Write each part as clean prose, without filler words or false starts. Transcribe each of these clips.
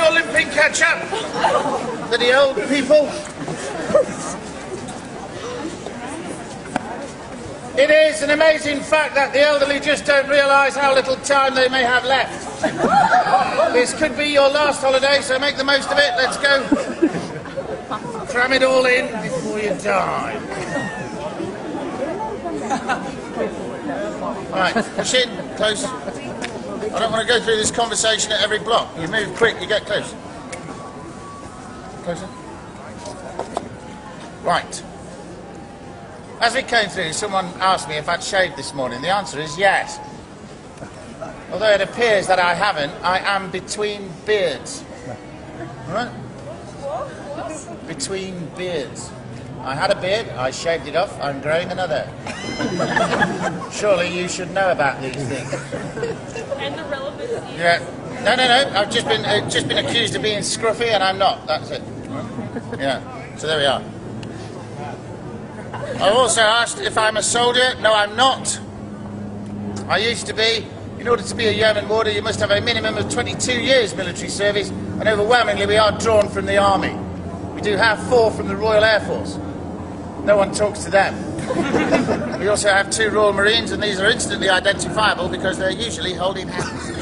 more limping ketchup for the old people. It is an amazing fact that the elderly just don't realise how little time they may have left. This could be your last holiday, so make the most of it. Let's go. Cram it all in before you die. Right, push in, close. I don't want to go through this conversation at every block. You move quick, you get close. Closer. Right. As we came through, someone asked me if I'd shaved this morning. The answer is yes. Although it appears that I haven't, I am between beards. Right? Between beards. I had a beard, I shaved it off, I'm growing another. Surely you should know about these things. And the relevancy. Yeah. No. I've just been accused of being scruffy, and I'm not. That's it. Yeah. So there we are. I also asked if I'm a soldier. No, I'm not. I used to be. In order to be a yeoman warder, you must have a minimum of 22 years military service, and overwhelmingly we are drawn from the army. We do have 4 from the Royal Air Force. No one talks to them. We also have 2 Royal Marines, and these are instantly identifiable because they're usually holding hands. You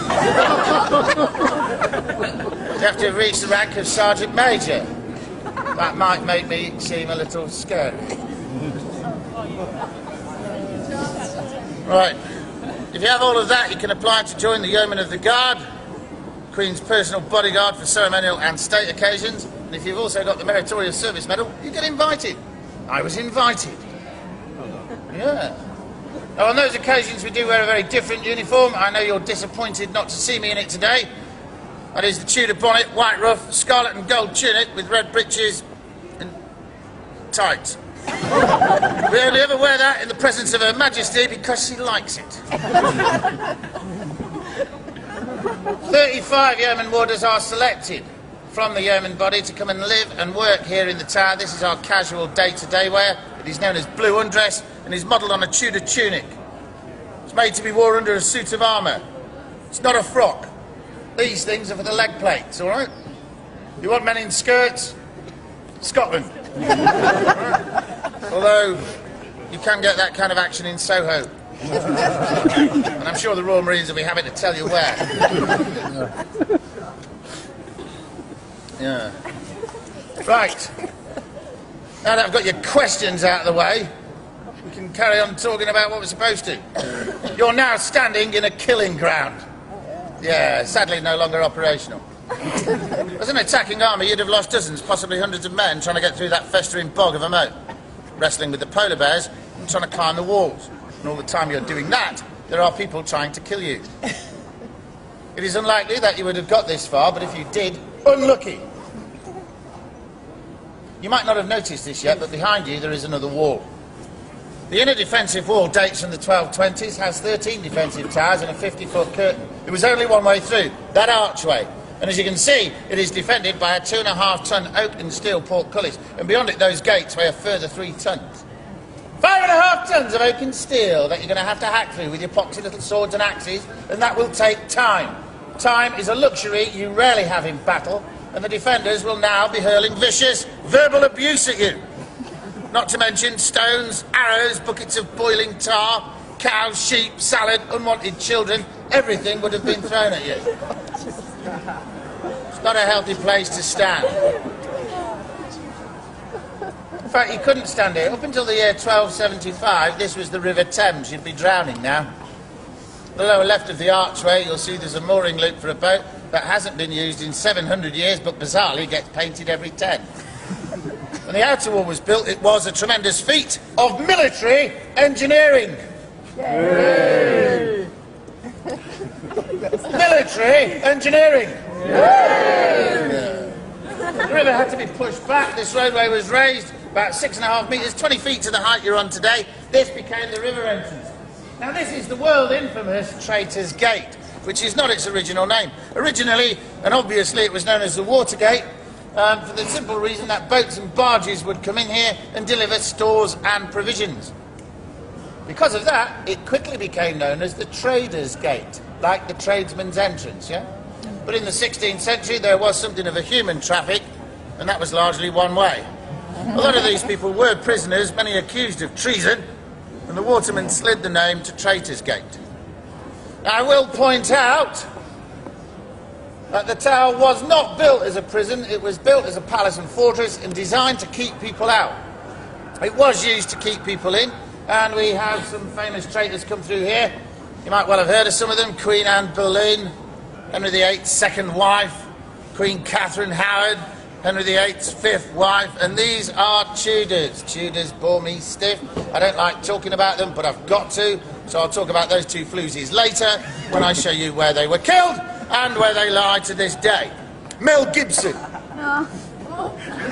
have to have reached the rank of Sergeant Major. That might make me seem a little scary. Right. If you have all of that, you can apply to join the Yeoman of the Guard, Queen's personal bodyguard for ceremonial and state occasions. And if you've also got the Meritorious Service Medal, you get invited. I was invited. Yeah. Now, on those occasions, we do wear a very different uniform. I know you're disappointed not to see me in it today. That is the Tudor bonnet, white ruff, scarlet and gold tunic with red breeches and tights. We only ever wear that in the presence of Her Majesty because she likes it. 35 yeoman warders are selected from the yeoman body to come and live and work here in the tower. This is our casual day-to-day wear. It is known as blue undress and is modelled on a Tudor tunic. It's made to be worn under a suit of armour. It's not a frock. These things are for the leg plates, all right? You want men in skirts? Scotland. Although, you can get that kind of action in Soho. And I'm sure the Royal Marines will be happy to tell you where. Yeah. Right. Now that I've got your questions out of the way, we can carry on talking about what we're supposed to. You're now standing in a killing ground. Yeah, sadly no longer operational. As an attacking army, you'd have lost dozens, possibly hundreds of men trying to get through that festering bog of a moat, wrestling with the polar bears and trying to climb the walls. And all the time you're doing that, there are people trying to kill you. It is unlikely that you would have got this far, but if you did, unlucky. You might not have noticed this yet, but behind you there is another wall. The inner defensive wall dates from the 1220s, has 13 defensive towers and a 50-foot curtain. It was only one way through, that archway. And as you can see, it is defended by a 2.5-ton oak and steel portcullis. And beyond it, those gates weigh a further 3 tons. 5.5 tons of oak and steel that you're going to have to hack through with your poxy little swords and axes, and that will take time. Time is a luxury you rarely have in battle, and the defenders will now be hurling vicious verbal abuse at you. Not to mention stones, arrows, buckets of boiling tar, cows, sheep, salad, unwanted children. Everything would have been thrown at you. It's not a healthy place to stand. In fact, you couldn't stand here. Up until the year 1275, this was the River Thames. You'd be drowning now. The lower left of the archway, you'll see there's a mooring loop for a boat that hasn't been used in 700 years, but bizarrely gets painted every 10. When the outer wall was built, it was a tremendous feat of military engineering. Yay! Military engineering. Yay! The river had to be pushed back. This roadway was raised about 6.5 metres, 20 feet to the height you're on today. This became the river entrance. Now this is the world infamous Traitor's Gate, which is not its original name. Originally, and obviously, it was known as the Watergate, for the simple reason that boats and barges would come in here and deliver stores and provisions. Because of that, it quickly became known as the Trader's Gate, like the tradesman's entrance, yeah? But in the 16th century, there was something of a human traffic, and that was largely one way. A lot of these people were prisoners, many accused of treason, and the watermen slid the name to Traitors' Gate. Now, I will point out that the tower was not built as a prison, it was built as a palace and fortress and designed to keep people out. It was used to keep people in, and we have some famous traitors come through here. You might well have heard of some of them: Queen Anne Boleyn, Henry VIII's second wife, Queen Catherine Howard, Henry VIII's fifth wife, and these are Tudors. Tudors bore me stiff. I don't like talking about them, but I've got to, so I'll talk about those two floozies later when I show you where they were killed and where they lie to this day. Mel Gibson.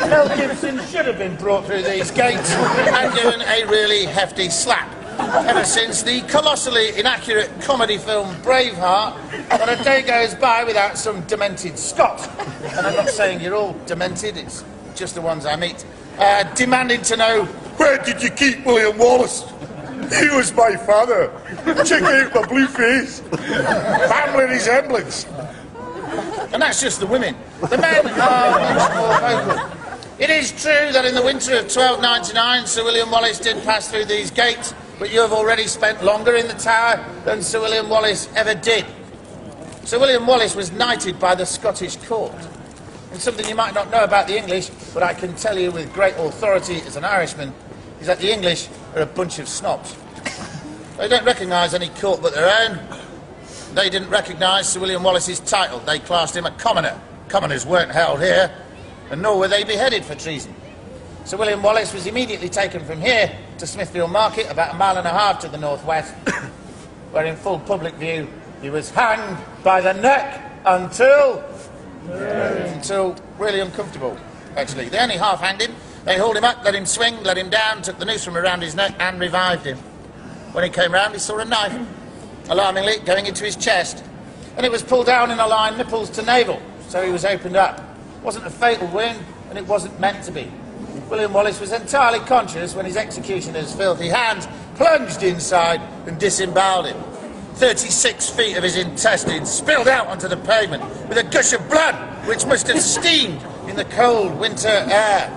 Mel Gibson should have been brought through these gates and given a really hefty slap. Ever since the colossally inaccurate comedy film Braveheart, not a day goes by without some demented Scot, and I'm not saying you're all demented, it's just the ones I meet, demanding to know, where did you keep William Wallace? He was my father. Check out my blue face. Family resemblance. And that's just the women. The men are much more vocal. It is true that in the winter of 1299, Sir William Wallace did pass through these gates, but you have already spent longer in the tower than Sir William Wallace ever did. Sir William Wallace was knighted by the Scottish court. And something you might not know about the English, but I can tell you with great authority as an Irishman, is that the English are a bunch of snobs. They don't recognise any court but their own. They didn't recognise Sir William Wallace's title. They classed him a commoner. Commoners weren't held here, and nor were they beheaded for treason. Sir William Wallace was immediately taken from here to Smithfield Market, about a mile and a half to the northwest, where in full public view he was hanged by the neck until really uncomfortable, actually. They only half-hanged him. They hauled him up, let him swing, let him down, took the noose from around his neck and revived him. When he came round, he saw a knife, alarmingly, going into his chest. And it was pulled down in a line, nipples to navel, so he was opened up. It wasn't a fatal wound, and it wasn't meant to be. William Wallace was entirely conscious when his executioner's filthy hands plunged inside and disemboweled him. 36 feet of his intestines spilled out onto the pavement with a gush of blood which must have steamed in the cold winter air.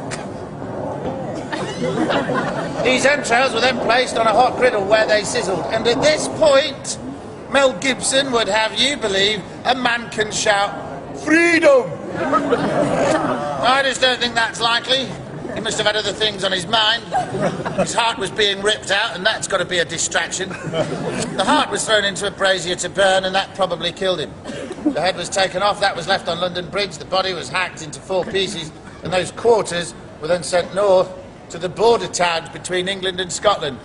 These entrails were then placed on a hot griddle where they sizzled, and at this point Mel Gibson would have you believe a man can shout, "Freedom!" I just don't think that's likely. He must have had other things on his mind. His heart was being ripped out, and that's got to be a distraction. The heart was thrown into a brazier to burn, and that probably killed him. The head was taken off, that was left on London Bridge, the body was hacked into 4 pieces, and those quarters were then sent north to the border towns between England and Scotland,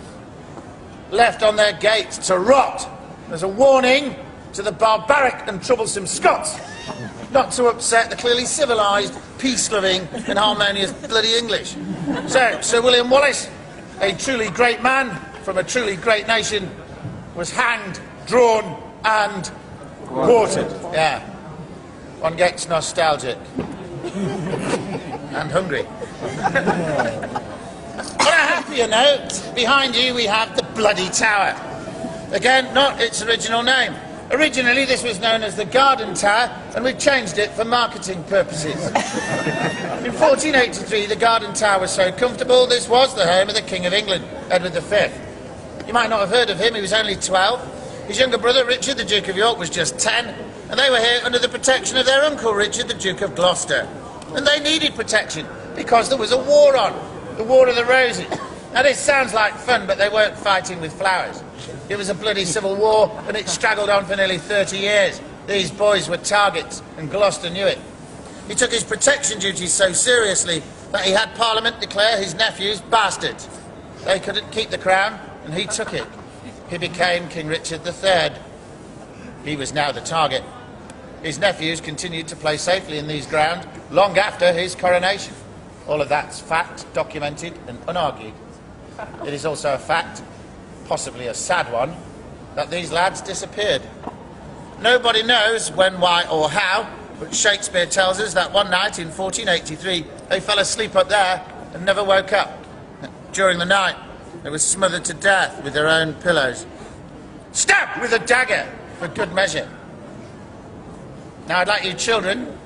left on their gates to rot as a warning to the barbaric and troublesome Scots not to upset the clearly civilised, peace-loving and harmonious bloody English. So, Sir William Wallace, a truly great man from a truly great nation, was hanged, drawn and quartered. Yeah. One gets nostalgic. And hungry. On a happier note, behind you we have the Bloody Tower. Again, not its original name. Originally this was known as the Garden Tower, and we've changed it for marketing purposes. In 1483 the Garden Tower was so comfortable this was the home of the King of England, Edward V. You might not have heard of him, he was only 12. His younger brother Richard, the Duke of York, was just 10, and they were here under the protection of their uncle Richard, the Duke of Gloucester. And they needed protection because there was a war on, the War of the Roses. Now this sounds like fun, but they weren't fighting with flowers. It was a bloody civil war, and it straggled on for nearly 30 years. These boys were targets, and Gloucester knew it. He took his protection duties so seriously that he had Parliament declare his nephews bastards. They couldn't keep the crown, and he took it. He became King Richard III. He was now the target. His nephews continued to play safely in these grounds long after his coronation. All of that's fact, documented and unargued. It is also a fact, possibly a sad one, that these lads disappeared. Nobody knows when, why or how, but Shakespeare tells us that one night in 1483 they fell asleep up there and never woke up. During the night they were smothered to death with their own pillows. Stabbed with a dagger, for good measure. Now I'd like you children,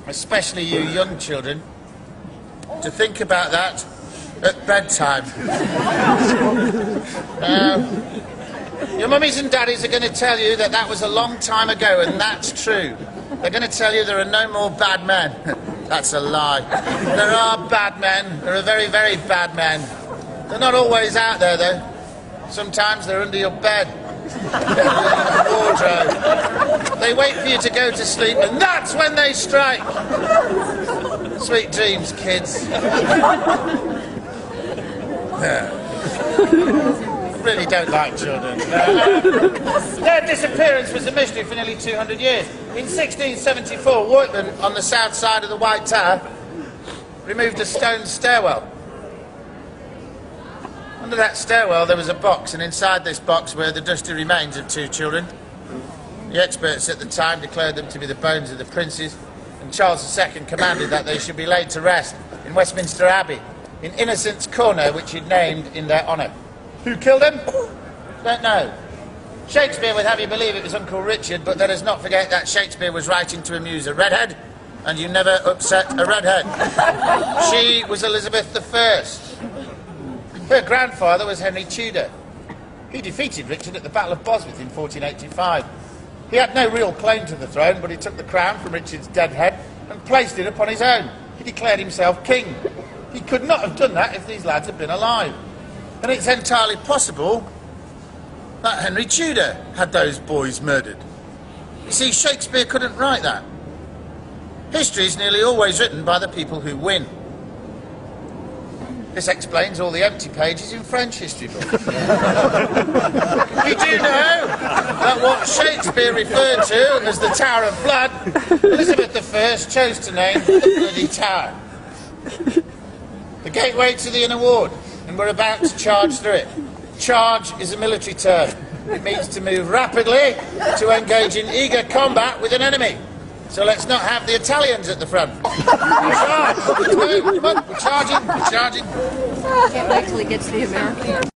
especially you young children, to think about that at bedtime. Your mummies and daddies are going to tell you that that was a long time ago, and that's true. They're going to tell you there are no more bad men. That's a lie. There are bad men. There are very, very bad men. They're not always out there, though. Sometimes they're under your bed. Wardrobe. They wait for you to go to sleep, and that's when they strike. Sweet dreams, kids. I really don't like children. Their disappearance was a mystery for nearly 200 years. In 1674, workmen on the south side of the White Tower removed a stone stairwell. Under that stairwell there was a box, and inside this box were the dusty remains of 2 children. The experts at the time declared them to be the bones of the princes, and Charles II commanded that they should be laid to rest in Westminster Abbey, in Innocents' Corner, which he'd named in their honour. Who killed them? Don't know. Shakespeare would have you believe it was Uncle Richard, but let us not forget that Shakespeare was writing to amuse a redhead, and you never upset a redhead. She was Elizabeth I. Her grandfather was Henry Tudor. He defeated Richard at the Battle of Bosworth in 1485. He had no real claim to the throne, but he took the crown from Richard's dead head and placed it upon his own. He declared himself king. He could not have done that if these lads had been alive. And it's entirely possible that Henry Tudor had those boys murdered. You see, Shakespeare couldn't write that. History is nearly always written by the people who win. This explains all the empty pages in French history books. We do know that what Shakespeare referred to as the Tower of Blood, Elizabeth I chose to name the Bloody Tower. The gateway to the inner ward, and we're about to charge through it. Charge is a military term. It means to move rapidly, to engage in eager combat with an enemy. So let's not have the Italians at the front. Charge! Let's move! Come on, we're charging, we're charging. Can't wait till he gets to the American.